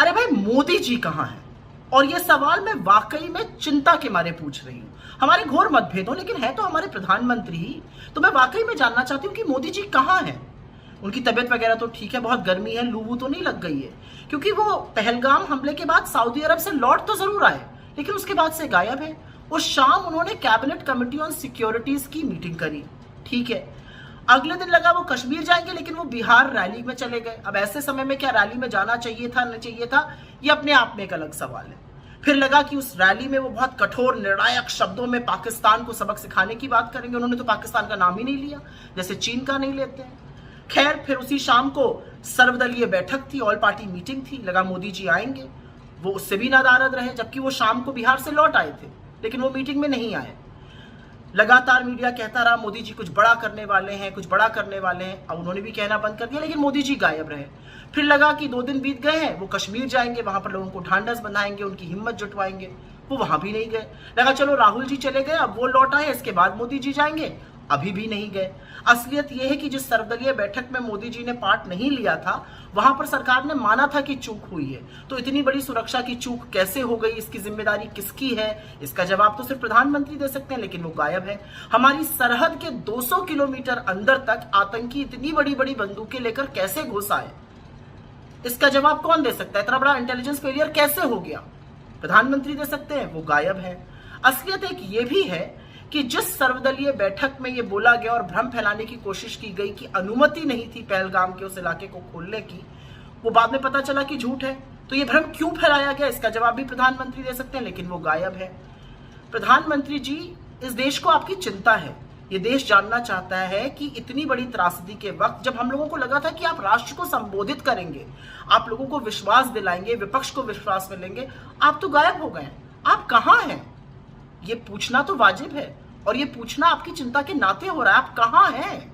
अरे भाई मोदी जी कहाँ हैं? और ये सवाल मैं वाकई में चिंता के मारे पूछ रही हूँ। हमारे घोर मतभेद हो, लेकिन है तो हमारे प्रधानमंत्री ही। तो मैं वाकई में जानना चाहती हूँ कि मोदी जी कहाँ हैं। उनकी तबीयत वगैरह तो ठीक है, बहुत गर्मी है, लू तो नहीं लग गई है, क्योंकि वो पहलगाम हमले के बाद सऊदी अरब से लौट तो जरूर आए, लेकिन उसके बाद से गायब है। उस शाम उन्होंने कैबिनेट कमेटी ऑन सिक्योरिटीज की मीटिंग करी, ठीक है। अगले दिन लगा वो कश्मीर जाएंगे, लेकिन वो बिहार रैली में चले गए। अब ऐसे समय में क्या रैली में जाना चाहिए था, नहीं चाहिए था, ये अपने आप में एक अलग सवाल है। फिर लगा कि उस रैली में वो बहुत कठोर निर्णायक शब्दों में पाकिस्तान को सबक सिखाने की बात करेंगे। उन्होंने तो पाकिस्तान का नाम ही नहीं लिया, जैसे चीन का नहीं लेते हैं। खैर, फिर उसी शाम को सर्वदलीय बैठक थी, ऑल पार्टी मीटिंग थी, लगा मोदी जी आएंगे। वो उससे भी नाराज रहे, जबकि वो शाम को बिहार से लौट आए थे, लेकिन वो मीटिंग में नहीं आए। लगातार मीडिया कहता रहा मोदी जी कुछ बड़ा करने वाले हैं, कुछ बड़ा करने वाले हैं। अब उन्होंने भी कहना बंद कर दिया, लेकिन मोदी जी गायब रहे। फिर लगा कि 2 दिन बीत गए हैं, वो कश्मीर जाएंगे, वहां पर लोगों को ढांढस बंधाएंगे, उनकी हिम्मत जुटवाएंगे। वो वहां भी नहीं गए। लगा चलो राहुल जी चले गए, अब वो लौट आए, इसके बाद मोदी जी जाएंगे, अभी भी नहीं गए। असलियत यह है कि जिस सर्वदलीय बैठक में मोदी जी ने पार्ट नहीं लिया था, वहां पर सरकार ने माना था कि चूक हुई है। तो इतनी बड़ी सुरक्षा की चूक कैसे हो गई, इसकी जिम्मेदारी किसकी है? इसका जवाब तो सिर्फ प्रधानमंत्री दे सकते हैं, लेकिन वो गायब है। हमारी सरहद के 200 किलोमीटर अंदर तक आतंकी इतनी बड़ी बड़ी बंदूकें लेकर कैसे घुस आए, इसका जवाब कौन दे सकता है? इतना बड़ा इंटेलिजेंस फेलियर कैसे हो गया? प्रधानमंत्री दे सकते हैं, वो गायब है। असलियत एक ये भी है कि जिस सर्वदलीय बैठक में ये बोला गया और भ्रम फैलाने की कोशिश की गई कि अनुमति नहीं थी पहलगाम के उस इलाके को खोलने की, वो बाद में पता चला कि झूठ है। तो ये भ्रम क्यों फैलाया गया, इसका जवाब भी प्रधानमंत्री दे सकते हैं, लेकिन वो गायब है। प्रधानमंत्री जी, इस देश को आपकी चिंता है। ये देश जानना चाहता है कि इतनी बड़ी त्रासदी के वक्त, जब हम लोगों को लगा था कि आप राष्ट्र को संबोधित करेंगे, आप लोगों को विश्वास दिलाएंगे, विपक्ष को विश्वास में लेंगे, आप तो गायब हो गए। आप कहाँ हैं? ये पूछना तो वाजिब है, और ये पूछना आपकी चिंता के नाते हो रहा है। आप कहाँ हैं?